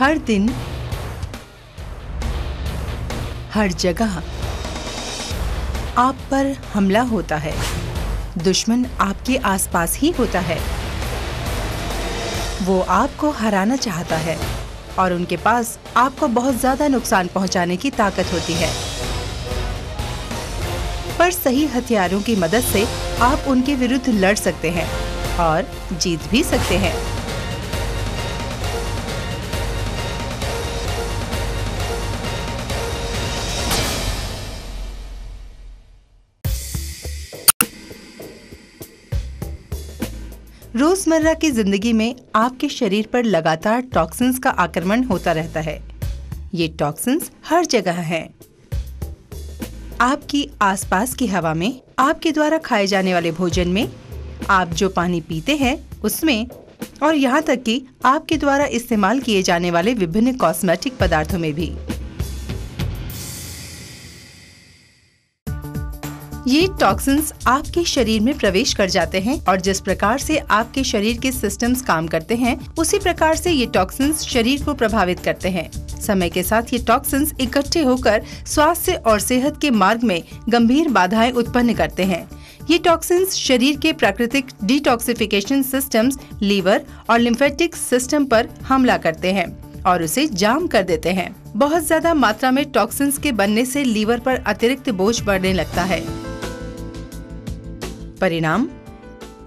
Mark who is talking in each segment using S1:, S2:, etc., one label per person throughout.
S1: हर दिन, हर जगह आप पर हमला होता है। दुश्मन आपके आसपास ही होता है। वो आपको हराना चाहता है और उनके पास आपको बहुत ज्यादा नुकसान पहुंचाने की ताकत होती है। पर सही हथियारों की मदद से आप उनके विरुद्ध लड़ सकते हैं और जीत भी सकते हैं। रोजमर्रा की जिंदगी में आपके शरीर पर लगातार टॉक्सिन्स का आक्रमण होता रहता है। ये टॉक्सिन्स हर जगह हैं। आपकी आसपास की हवा में, आपके द्वारा खाए जाने वाले भोजन में, आप जो पानी पीते हैं उसमें, और यहाँ तक कि आपके द्वारा इस्तेमाल किए जाने वाले विभिन्न कॉस्मेटिक पदार्थों में भी। ये टॉक्सिन्स आपके शरीर में प्रवेश कर जाते हैं और जिस प्रकार से आपके शरीर के सिस्टम्स काम करते हैं, उसी प्रकार से ये टॉक्सिन्स शरीर को प्रभावित करते हैं। समय के साथ ये टॉक्सिन्स इकट्ठे होकर स्वास्थ्य और सेहत के मार्ग में गंभीर बाधाएं उत्पन्न करते हैं। ये टॉक्सिन्स शरीर के प्राकृतिक डिटॉक्सिफिकेशन सिस्टम्स, लीवर और लिम्फेटिक सिस्टम पर हमला करते हैं और उसे जाम कर देते हैं। बहुत ज्यादा मात्रा में टॉक्सिन्स के बनने से लीवर पर अतिरिक्त बोझ बढ़ने लगता है। परिणाम,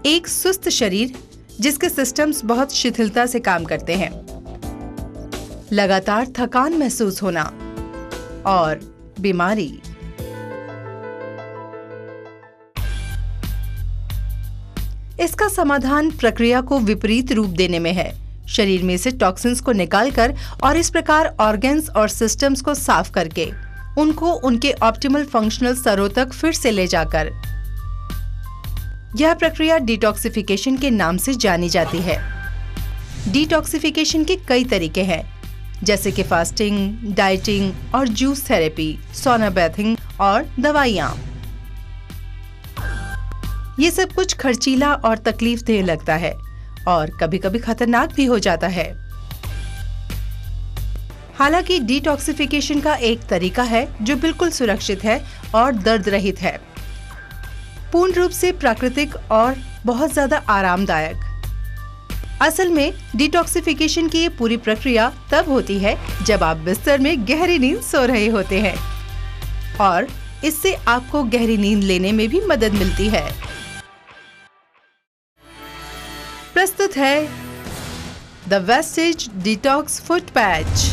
S1: एक सुस्त शरीर जिसके सिस्टम्स बहुत शिथिलता से काम करते हैं, लगातार थकान महसूस होना और बीमारी। इसका समाधान प्रक्रिया को विपरीत रूप देने में है। शरीर में से टॉक्सिन्स को निकालकर और इस प्रकार ऑर्गन्स और सिस्टम्स को साफ करके उनको उनके ऑप्टिमल फंक्शनल स्तरों तक फिर से ले जाकर। यह प्रक्रिया डिटॉक्सिफिकेशन के नाम से जानी जाती है। डिटॉक्सिफिकेशन के कई तरीके हैं, जैसे कि फास्टिंग, डाइटिंग और जूस थेरेपी, सोना बैथिंग और दवाइयाँ। ये सब कुछ खर्चीला और तकलीफदेह लगता है और कभी कभी खतरनाक भी हो जाता है। हालांकि डिटॉक्सिफिकेशन का एक तरीका है जो बिल्कुल सुरक्षित है और दर्द रहित है, पूर्ण रूप से प्राकृतिक और बहुत ज्यादा आरामदायक। असल में डिटॉक्सिफिकेशन की ये पूरी प्रक्रिया तब होती है जब आप बिस्तर में गहरी नींद सो रहे होते हैं और इससे आपको गहरी नींद लेने में भी मदद मिलती है। प्रस्तुत है the wastage detox foot patch.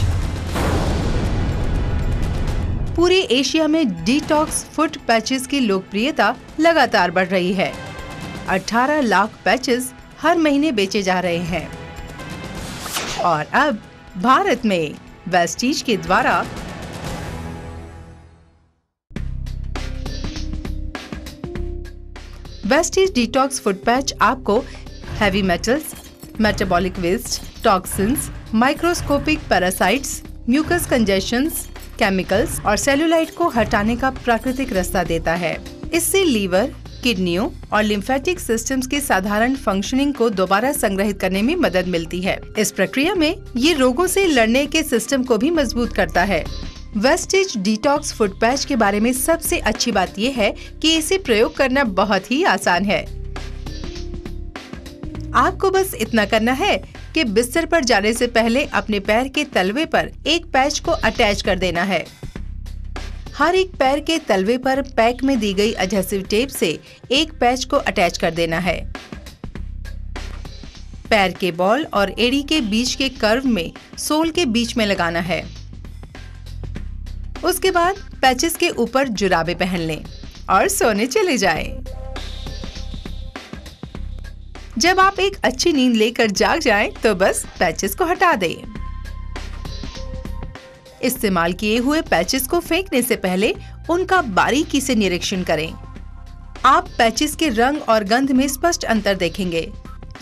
S1: पूरे एशिया में डिटॉक्स फुट पैचेस की लोकप्रियता लगातार बढ़ रही है। 18 लाख पैचेस हर महीने बेचे जा रहे हैं और अब भारत में वेस्टीज के द्वारा वेस्टीज डिटॉक्स फुट पैच आपको heavy metals, metabolic waste, toxins, microscopic parasites, mucus congestions, chemicals और सेलुलाइट को हटाने का प्राकृतिक रास्ता देता है। इससे लीवर, किडनियों और लिम्फेटिक सिस्टम्स के साधारण फंक्शनिंग को दोबारा संग्रहित करने में मदद मिलती है। इस प्रक्रिया में ये रोगों से लड़ने के सिस्टम को भी मजबूत करता है। वेस्टेज डिटॉक्स फुट पैच के बारे में सबसे अच्छी बात यह है कि इसे प्रयोग करना बहुत ही आसान है। आपको बस इतना करना है कि बिस्तर पर जाने से पहले अपने पैर के तलवे पर एक पैच को अटैच कर देना है। हर एक पैर के तलवे पर पैक में दी गई एडहेसिव टेप से एक पैच को अटैच कर देना है। पैर के बॉल और एड़ी के बीच के कर्व में सोल के बीच में लगाना है। उसके बाद पैचेस के ऊपर जुराबे पहन लें और सोने चले जाएं। जब आप एक अच्छी नींद लेकर जाग जाएं, तो बस पैचेस को हटा दें। इस्तेमाल किए हुए पैचेस को फेंकने से पहले उनका बारीकी से निरीक्षण करें। आप पैचेस के रंग और गंध में स्पष्ट अंतर देखेंगे।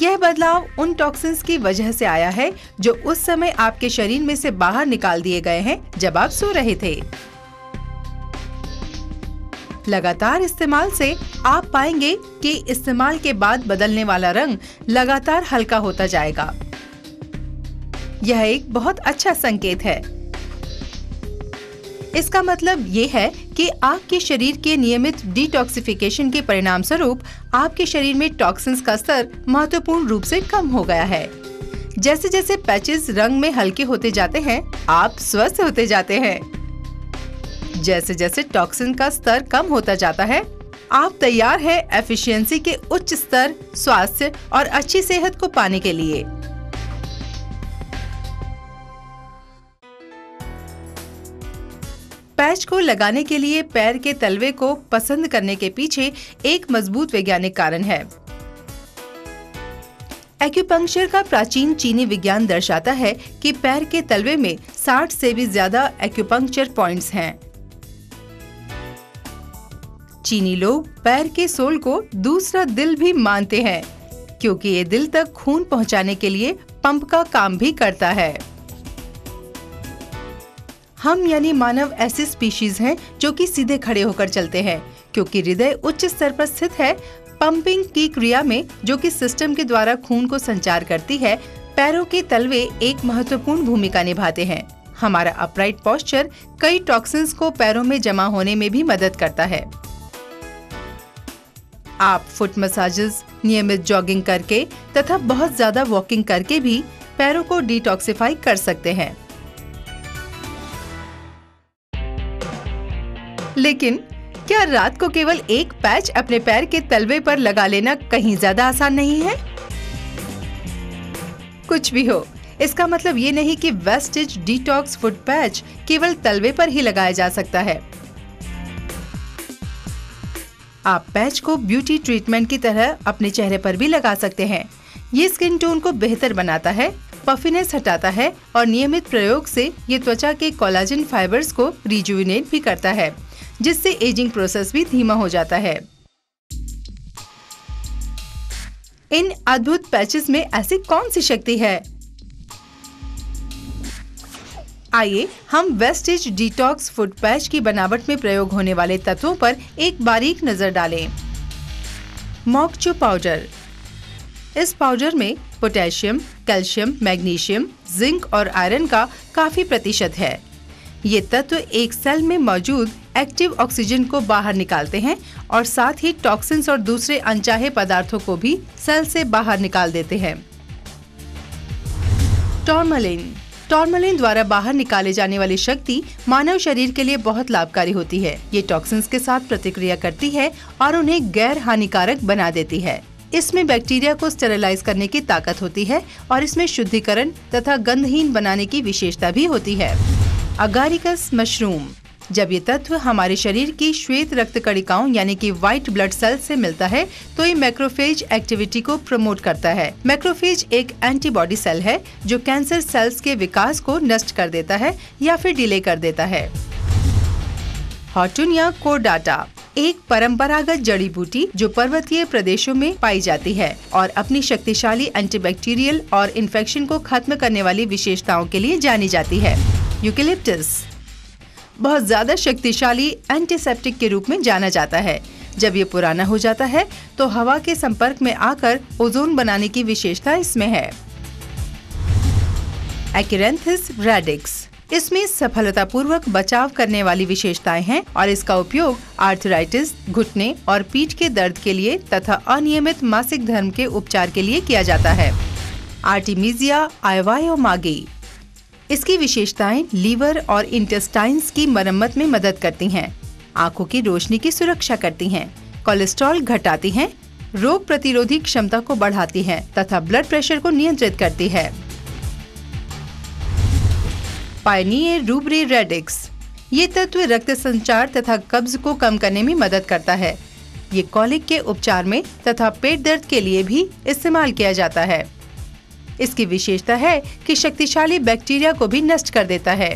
S1: यह बदलाव उन टॉक्सिन्स की वजह से आया है जो उस समय आपके शरीर में से बाहर निकाल दिए गए हैं जब आप सो रहे थे। लगातार इस्तेमाल से आप पाएंगे कि इस्तेमाल के बाद बदलने वाला रंग लगातार हल्का होता जाएगा। यह एक बहुत अच्छा संकेत है। इसका मतलब ये है कि आपके शरीर के नियमित डिटॉक्सिफिकेशन के परिणाम स्वरूप आपके शरीर में टॉक्सिन्स का स्तर महत्वपूर्ण रूप से कम हो गया है। जैसे जैसे पैचेस रंग में हल्के होते जाते हैं, आप स्वस्थ होते जाते हैं। जैसे जैसे टॉक्सिन का स्तर कम होता जाता है, आप तैयार है एफिशिएंसी के उच्च स्तर, स्वास्थ्य और अच्छी सेहत को पाने के लिए। पैच को लगाने के लिए पैर के तलवे को पसंद करने के पीछे एक मजबूत वैज्ञानिक कारण है। एक्यूपंक्चर का प्राचीन चीनी विज्ञान दर्शाता है कि पैर के तलवे में 60 से भी ज्यादा एक्यूपंक्चर पॉइंट्स हैं। चीनी लोग पैर के सोल को दूसरा दिल भी मानते हैं, क्योंकि ये दिल तक खून पहुंचाने के लिए पंप का काम भी करता है। हम यानी मानव ऐसी स्पीशीज हैं जो कि सीधे खड़े होकर चलते हैं, क्योंकि हृदय उच्च स्तर पर स्थित है। पंपिंग की क्रिया में, जो कि सिस्टम के द्वारा खून को संचार करती है, पैरों के तलवे एक महत्वपूर्ण भूमिका निभाते हैं। हमारा अपराइट पोस्चर कई टॉक्सिन्स को पैरों में जमा होने में भी मदद करता है। आप फुट मसाजेस, नियमित जॉगिंग करके तथा बहुत ज्यादा वॉकिंग करके भी पैरों को डिटॉक्सिफाई कर सकते हैं। लेकिन क्या रात को केवल एक पैच अपने पैर के तलवे पर लगा लेना कहीं ज्यादा आसान नहीं है? कुछ भी हो, इसका मतलब ये नहीं कि वेस्टिज डिटॉक्स फुट पैच केवल तलवे पर ही लगाया जा सकता है। आप पैच को ब्यूटी ट्रीटमेंट की तरह अपने चेहरे पर भी लगा सकते हैं। ये स्किन टोन को बेहतर बनाता है, पफिनेस हटाता है और नियमित प्रयोग से ये त्वचा के कोलाजन फाइबर्स को रिजुविनेट भी करता है, जिससे एजिंग प्रोसेस भी धीमा हो जाता है। इन अद्भुत पैचेस में ऐसी कौन सी शक्ति है? आइए हम वेस्टिज डिटॉक्स फुट पैच की बनावट में प्रयोग होने वाले तत्वों पर एक बारीक नजर डालें। मोकचो पाउडर। इस पाउडर में पोटेशियम, कैल्शियम, मैग्नीशियम, जिंक और आयरन का काफी प्रतिशत है। ये तत्व एक सेल में मौजूद एक्टिव ऑक्सीजन को बाहर निकालते हैं और साथ ही टॉक्सिन्स और दूसरे अनचाहे पदार्थों को भी सेल से बाहर निकाल देते हैं। टॉर्मलिन। टॉर्मलिन द्वारा बाहर निकाले जाने वाली शक्ति मानव शरीर के लिए बहुत लाभकारी होती है। ये टॉक्सिन्स के साथ प्रतिक्रिया करती है और उन्हें गैर हानिकारक बना देती है। इसमें बैक्टीरिया को स्टेरिलाइज करने की ताकत होती है और इसमें शुद्धिकरण तथा गंधहीन बनाने की विशेषता भी होती है। अगारिकस मशरूम। जब ये तत्व हमारे शरीर की श्वेत रक्त कणिकाओं यानी कि व्हाइट ब्लड सेल से मिलता है तो ये मैक्रोफेज एक्टिविटी को प्रमोट करता है। मैक्रोफेज एक एंटीबॉडी सेल है जो कैंसर सेल्स के विकास को नष्ट कर देता है या फिर डिले कर देता है। हॉर्टुनिया कोर्डाटा एक परंपरागत जड़ी बूटी जो पर्वतीय प्रदेशों में पाई जाती है और अपनी शक्तिशाली एंटीबैक्टीरियल और इन्फेक्शन को खत्म करने वाली विशेषताओं के लिए जानी जाती है। यूकेलिप्टस बहुत ज्यादा शक्तिशाली एंटीसेप्टिक के रूप में जाना जाता है। जब ये पुराना हो जाता है तो हवा के संपर्क में आकर ओजोन बनाने की विशेषता इसमें है। एक्रेंथिस रेडिक्स। इसमें सफलतापूर्वक बचाव करने वाली विशेषताएं हैं और इसका उपयोग आर्थराइटिस, घुटने और पीठ के दर्द के लिए तथा अनियमित मासिक धर्म के उपचार के लिए किया जाता है। आर्टिमीजिया आइवायोमागी। इसकी विशेषताएं लीवर और इंटेस्टाइन्स की मरम्मत में मदद करती हैं, आंखों की रोशनी की सुरक्षा करती हैं, कोलेस्ट्रॉल घटाती हैं, रोग प्रतिरोधी क्षमता को बढ़ाती हैं तथा ब्लड प्रेशर को नियंत्रित करती है। पायनियर रूब्रे रेडिक्स। ये तत्व रक्त संचार तथा कब्ज को कम करने में मदद करता है। ये कॉलिक के उपचार में तथा पेट दर्द के लिए भी इस्तेमाल किया जाता है। इसकी विशेषता है कि शक्तिशाली बैक्टीरिया को भी नष्ट कर देता है।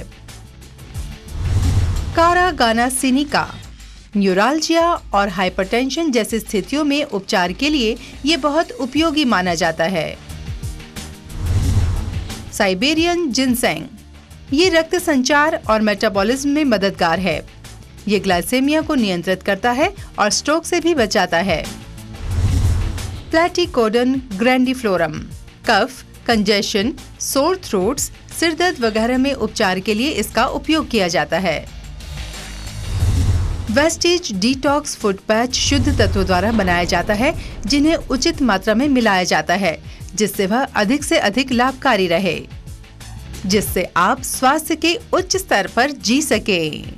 S1: कारागाना सिनिका। न्यूराल्जिया और हाइपरटेंशन जैसी स्थितियों में उपचार के लिए ये बहुत उपयोगी माना जाता है। Siberian ginseng. ये रक्त संचार और मेटाबॉलिज्म में मददगार है। ये ग्लाइसेमिया को नियंत्रित करता है और स्ट्रोक से भी बचाता है। प्लैटिकोडन ग्रैंडिफ्लोरम। कफ, कंजेशन, सोर थ्रोट्स, सिर दर्द वगैरह में उपचार के लिए इसका उपयोग किया जाता है। वेस्टीज डिटॉक्स फुट पैच शुद्ध तत्वों द्वारा बनाया जाता है, जिन्हें उचित मात्रा में मिलाया जाता है, जिससे वह अधिक से अधिक लाभकारी रहे, जिससे आप स्वास्थ्य के उच्च स्तर पर जी सकें।